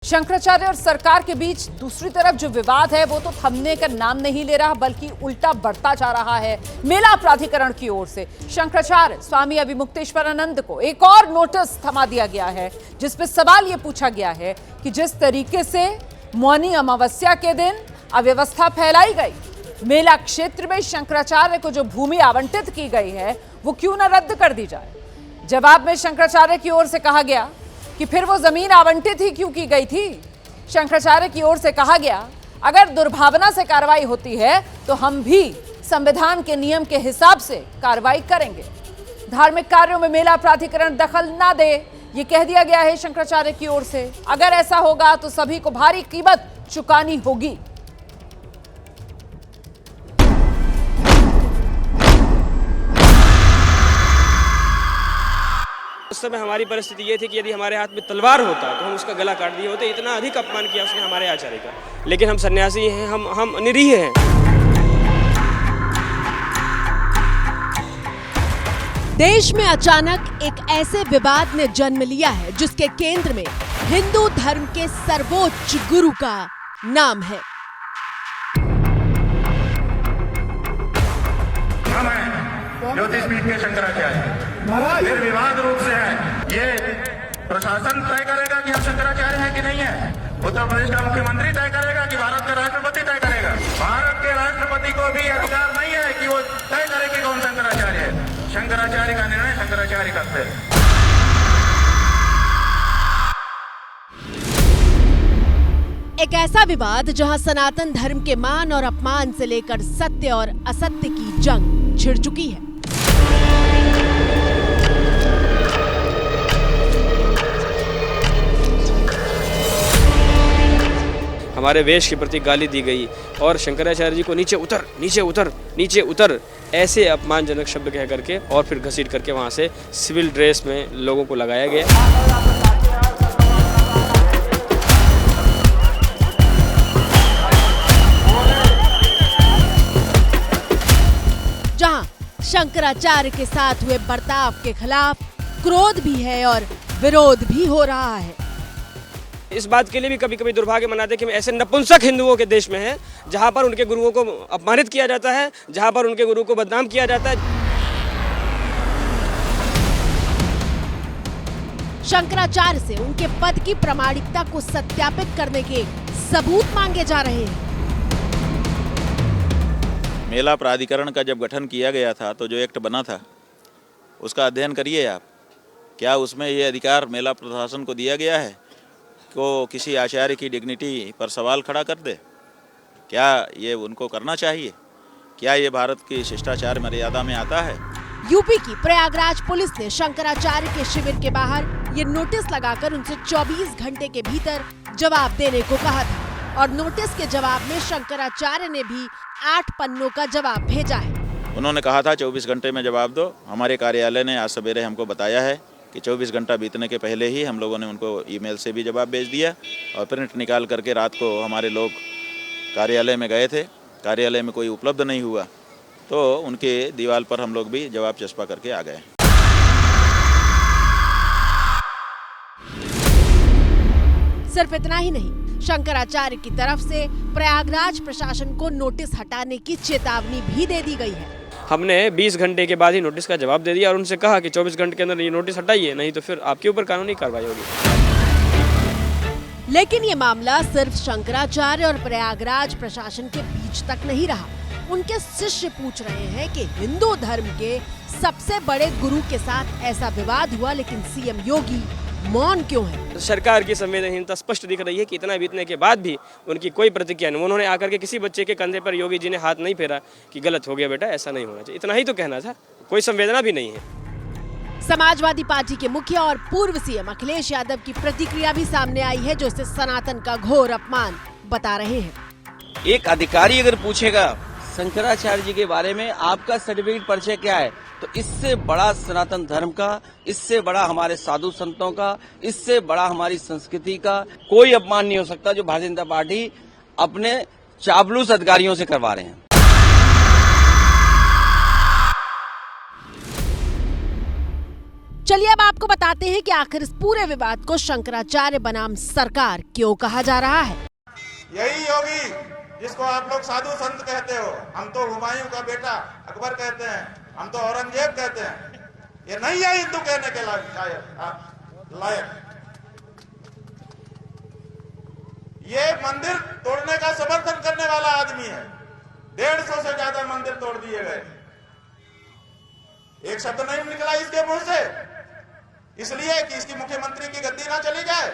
शंकराचार्य और सरकार के बीच दूसरी तरफ जो विवाद है वो तो थमने का नाम नहीं ले रहा बल्कि उल्टा बढ़ता जा रहा है। मेला प्राधिकरण की ओर से शंकराचार्य स्वामी अभिमुक्तेश्वरानंद को एक और नोटिस थमा दिया गया है, जिसपे सवाल ये पूछा गया है कि जिस तरीके से मौनी अमावस्या के दिन अव्यवस्था फैलाई गई, मेला क्षेत्र में शंकराचार्य को जो भूमि आवंटित की गई है वो क्यों न रद्द कर दी जाए। जवाब में शंकराचार्य की ओर से कहा गया कि फिर वो जमीन आवंटित ही क्यों की गई थी। शंकराचार्य की ओर से कहा गया, अगर दुर्भावना से कार्रवाई होती है तो हम भी संविधान के नियम के हिसाब से कार्रवाई करेंगे। धार्मिक कार्यों में मेला प्राधिकरण दखल ना दे, ये कह दिया गया है शंकराचार्य की ओर से। अगर ऐसा होगा तो सभी को भारी कीमत चुकानी होगी। उस समय हमारी परिस्थिति ये थी कि यदि हमारे हाथ में तलवार होता तो हम उसका गला काट दिए होते। इतना अधिक अपमान किया उसने हमारे आचार्य का। लेकिन हम सन्यासी हैं, हम निरीह हैं। देश में अचानक एक ऐसे विवाद ने जन्म लिया है जिसके केंद्र में हिंदू धर्म के सर्वोच्च गुरु का नाम है। ज्योतिष पीठ के शंकराचार्य फिर विवाद रूप से है। ये प्रशासन तय करेगा कि हम शंकराचार्य हैं कि नहीं है। उत्तर प्रदेश का मुख्यमंत्री तय करेगा कि भारत का राष्ट्रपति तय करेगा। भारत के राष्ट्रपति को भी अधिकार नहीं है कि वो तय करे कि कौन शंकराचार्य है। शंकराचार्य का निर्णय शंकराचार्य करते हैं। एक ऐसा विवाद जहां सनातन धर्म के मान और अपमान से लेकर सत्य और असत्य की जंग छिड़ चुकी है। हमारे वेश के प्रति गाली दी गई और शंकराचार्य जी को नीचे उतर, नीचे उतर, नीचे उतर, ऐसे अपमानजनक शब्द कह करके और फिर घसीट करके वहां से सिविल ड्रेस में लोगों को लगाया गया। जहां शंकराचार्य के साथ हुए बर्ताव के खिलाफ क्रोध भी है और विरोध भी हो रहा है। इस बात के लिए भी कभी कभी दुर्भाग्य मनाते कि हम ऐसे नपुंसक हिंदुओं के देश में हैं जहां पर उनके गुरुओं को अपमानित किया जाता है, जहां पर उनके गुरु को बदनाम किया जाता है। शंकराचार्य से उनके पद की प्रामाणिकता को सत्यापित करने के सबूत मांगे जा रहे हैं। मेला प्राधिकरण का जब गठन किया गया था तो जो एक्ट बना था उसका अध्ययन करिए आप। क्या उसमें ये अधिकार मेला प्रशासन को दिया गया है को किसी आचार्य की डिग्निटी पर सवाल खड़ा कर दे? क्या ये उनको करना चाहिए? क्या ये भारत की शिष्टाचार मर्यादा में आता है? यूपी की प्रयागराज पुलिस ने शंकराचार्य के शिविर के बाहर ये नोटिस लगाकर उनसे 24 घंटे के भीतर जवाब देने को कहा था और नोटिस के जवाब में शंकराचार्य ने भी 8 पन्नों का जवाब भेजा है। उन्होंने कहा था 24 घंटे में जवाब दो। हमारे कार्यालय ने आज सवेरे हमको बताया है कि 24 घंटा बीतने के पहले ही हम लोगों ने उनको ईमेल से भी जवाब भेज दिया और प्रिंट निकाल करके रात को हमारे लोग कार्यालय में गए थे। कार्यालय में कोई उपलब्ध नहीं हुआ तो उनके दीवार पर हम लोग भी जवाब चस्पा करके आ गए। सिर्फ इतना ही नहीं, शंकराचार्य की तरफ से प्रयागराज प्रशासन को नोटिस हटाने की चेतावनी भी दे दी गई है। हमने 20 घंटे के बाद ही नोटिस का जवाब दे दिया और उनसे कहा कि 24 घंटे के अंदर ये नोटिस हटाइए, नहीं तो फिर आपके ऊपर कानूनी कार्रवाई होगी। लेकिन ये मामला सिर्फ शंकराचार्य और प्रयागराज प्रशासन के बीच तक नहीं रहा। उनके शिष्य पूछ रहे हैं कि हिंदू धर्म के सबसे बड़े गुरु के साथ ऐसा विवाद हुआ लेकिन सीएम योगी मौन क्यों है। सरकार की संवेदनहीनता स्पष्ट दिख रही है कि इतना बीतने के बाद भी उनकी कोई प्रतिक्रिया नहीं। उन्होंने आकर के किसी बच्चे के कंधे पर योगी जी ने हाथ नहीं फेरा कि गलत हो गया बेटा, ऐसा नहीं होना चाहिए, इतना ही तो कहना था। कोई संवेदना भी नहीं है। समाजवादी पार्टी के मुखिया और पूर्व सीएम अखिलेश यादव की प्रतिक्रिया भी सामने आई है, जो इसे सनातन का घोर अपमान बता रहे हैं। एक अधिकारी अगर पूछेगा शंकराचार्य जी के बारे में आपका सर्टिफिकेट परिचय क्या है, तो इससे बड़ा सनातन धर्म का, इससे बड़ा हमारे साधु संतों का, इससे बड़ा हमारी संस्कृति का कोई अपमान नहीं हो सकता जो भारतीय जनता पार्टी अपने चापलूस अधिकारियों से करवा रहे हैं। चलिए अब आपको बताते हैं कि आखिर इस पूरे विवाद को शंकराचार्य बनाम सरकार क्यों कहा जा रहा है। यही योगी जिसको आप लोग साधु संत कहते हो, हम तो हुमायूं का बेटा अकबर कहते हैं, हम तो औरंगजेब कहते हैं, ये नहीं है हिंदू कहने के लायक। ये मंदिर तोड़ने का समर्थन करने वाला आदमी है। 150 से ज्यादा मंदिर तोड़ दिए गए, एक शब्द नहीं निकला इसके मुंह से, इसलिए कि इसकी मुख्यमंत्री की गद्दी ना चली जाए।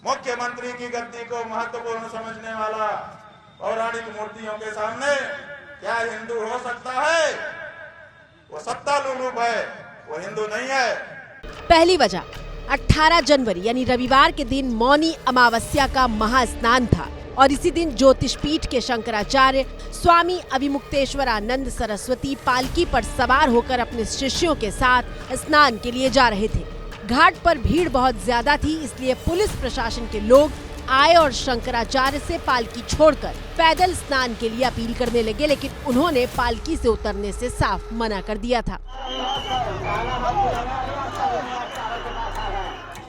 मुख्यमंत्री की गद्दी को महत्वपूर्ण समझने वाला पौराणिक मूर्तियों के सामने क्या हिंदू हो सकता है? वो सत्ता लुलूप है, वो हिंदू नहीं है। पहली वजह 18 जनवरी यानी रविवार के दिन मौनी अमावस्या का महास्नान था और इसी दिन ज्योतिष पीठ के शंकराचार्य स्वामी अभिमुक्तेश्वरानंद सरस्वती पालकी पर सवार होकर अपने शिष्यों के साथ स्नान के लिए जा रहे थे। घाट पर भीड़ बहुत ज्यादा थी, इसलिए पुलिस प्रशासन के लोग आए और शंकराचार्य से पालकी छोड़कर पैदल स्नान के लिए अपील करने लगे, लेकिन उन्होंने पालकी से उतरने से साफ मना कर दिया था।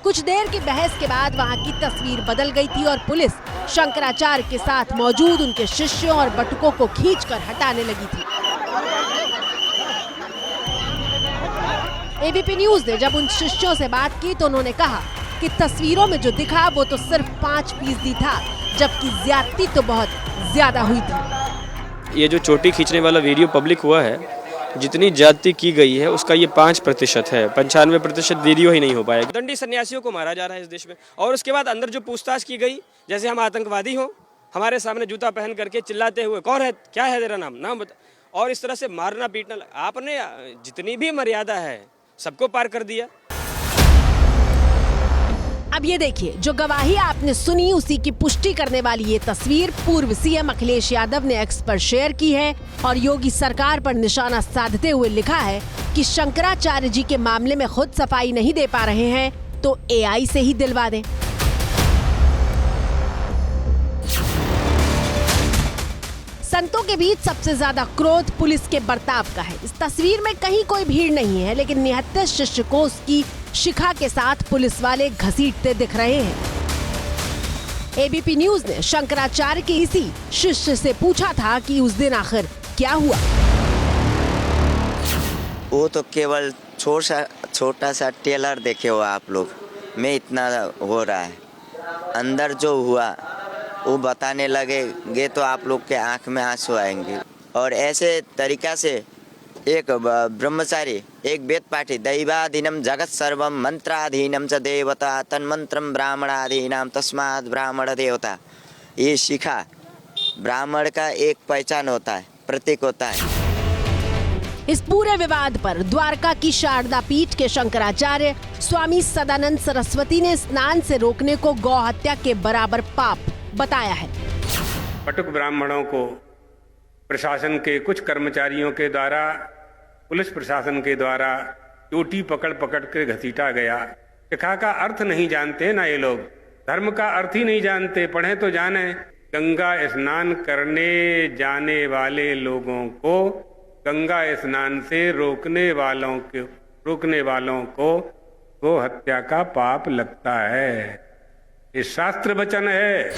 कुछ देर की बहस के बाद वहां की तस्वीर बदल गई थी और पुलिस शंकराचार्य के साथ मौजूद उनके शिष्यों और बटुकों को खींचकर हटाने लगी थी। एबीपी न्यूज ने जब उन शिष्यों से बात की तो उन्होंने कहा कि तस्वीरों में जो दिखा वो तो सिर्फ 5% था, जबकि ज्यादती तो बहुत ज्यादा हुई थी। ये जो चोटी खींचने वाला वीडियो पब्लिक हुआ है, जितनी ज्यादती की गई है उसका ये 5% है। 95% वीडियो ही नहीं हो पाएगा। दंडी सन्यासियों को मारा जा रहा है इस देश में, और उसके बाद अंदर जो पूछताछ की गई, जैसे हम आतंकवादी हो, हमारे सामने जूता पहन करके चिल्लाते हुए, कौन है, क्या है तेरा नाम बता, और इस तरह से मारना पीटना। आपने जितनी भी मर्यादा है सबको पार कर दिया। अब ये देखिए, जो गवाही आपने सुनी उसी की पुष्टि करने वाली ये तस्वीर पूर्व सीएम अखिलेश यादव ने एक्स पर शेयर की है और योगी सरकार पर निशाना साधते हुए लिखा है कि शंकराचार्य जी के मामले में खुद सफाई नहीं दे पा रहे हैं तो एआई से ही दिलवा दें। संतों के बीच सबसे ज्यादा क्रोध पुलिस के बर्ताव का है। इस तस्वीर में कहीं कोई भीड़ नहीं है, लेकिन निहत्थे शिष्य को उसकी शिखा के साथ पुलिस वाले घसीटते दिख रहे हैं। एबीपी न्यूज ने शंकराचार्य के इसी शिष्य से पूछा था कि उस दिन आखिर क्या हुआ। वो तो केवल छोटा सा टेलर देखे हो आप लोग में, इतना हो रहा है। अंदर जो हुआ वो बताने लगेंगे तो आप लोग के आंख में आंसू आएंगे। और ऐसे तरीका से एक ब्रह्मचारी, एक वेद पाठी, दैवाधीनम जगत सर्वम मंत्राधीनम च देवता तन्मंत्रम ब्राह्मणाधीनम तस्मात् ब्राह्मण देवता। ये शिखा ब्राह्मण का एक पहचान होता है, प्रतीक होता है। इस पूरे विवाद पर द्वारका की शारदा पीठ के शंकराचार्य स्वामी सदानंद सरस्वती ने स्नान से रोकने को गौ हत्या के बराबर पाप बताया है। बटुक ब्राह्मणों को प्रशासन के कुछ कर्मचारियों के द्वारा, पुलिस प्रशासन के द्वारा चोटी पकड़ के घसीटा गया। शिखा का अर्थ नहीं जानते ना ये लोग, धर्म का अर्थ ही नहीं जानते। पढ़े तो जाने, गंगा स्नान करने जाने वाले लोगों को गंगा स्नान से रोकने वालों को गो हत्या का पाप लगता है। ये शास्त्र वचन है।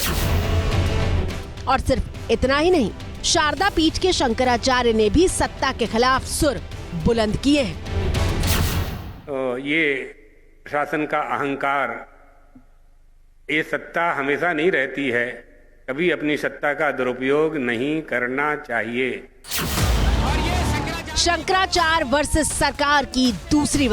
और सिर्फ इतना ही नहीं, शारदा पीठ के शंकराचार्य ने भी सत्ता के खिलाफ सुर बुलंद किए हैं। तो ये प्रशासन का अहंकार, ये सत्ता हमेशा नहीं रहती है, कभी अपनी सत्ता का दुरुपयोग नहीं करना चाहिए। शंकराचार्य वर्सेस सरकार की दूसरी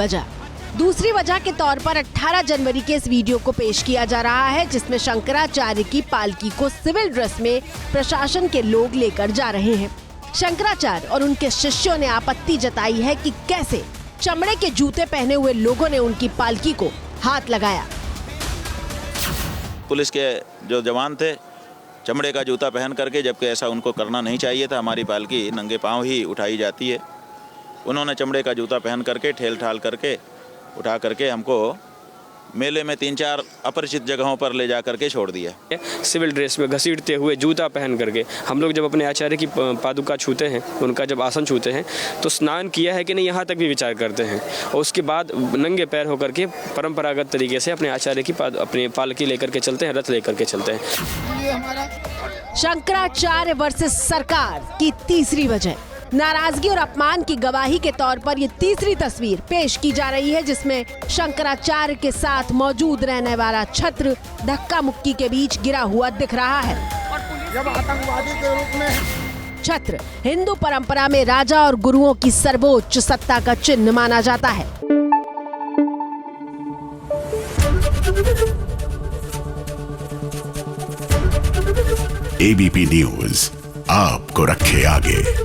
वजह के तौर पर 18 जनवरी के इस वीडियो को पेश किया जा रहा है, जिसमें शंकराचार्य की पालकी को सिविल ड्रेस में प्रशासन के लोग लेकर जा रहे हैं। शंकराचार्य और उनके शिष्यों ने आपत्ति जताई है कि कैसे चमड़े के जूते पहने हुए लोगों ने उनकी पालकी को हाथ लगाया। पुलिस के जो जवान थे चमड़े का जूता पहन करके, जबकि ऐसा उनको करना नहीं चाहिए था। हमारी पालकी नंगे पांव ही उठाई जाती है। उन्होंने चमड़े का जूता पहन करके ठेल ठाल करके उठा करके हमको मेले में 3-4 अपरिचित जगहों पर ले जा करके छोड़ दिया। सिविल ड्रेस में घसीटते हुए जूता पहन करके हम लोग जब अपने आचार्य की पादुका छूते हैं, उनका जब आसन छूते हैं तो स्नान किया है कि नहीं यहाँ तक भी विचार करते हैं, और उसके बाद नंगे पैर होकर के परंपरागत तरीके से अपने आचार्य की अपनी पालकी लेकर के चलते हैं, रथ लेकर के चलते हैं। शंकराचार्य वर्सेस सरकार की तीसरी वजह, नाराजगी और अपमान की गवाही के तौर पर ये तीसरी तस्वीर पेश की जा रही है, जिसमें शंकराचार्य के साथ मौजूद रहने वाला छत्र धक्का मुक्की के बीच गिरा हुआ दिख रहा है। जब आतंकवादी के रूप में छत्र हिंदू परंपरा में राजा और गुरुओं की सर्वोच्च सत्ता का चिन्ह माना जाता है। एबीपी न्यूज आपको रखे आगे।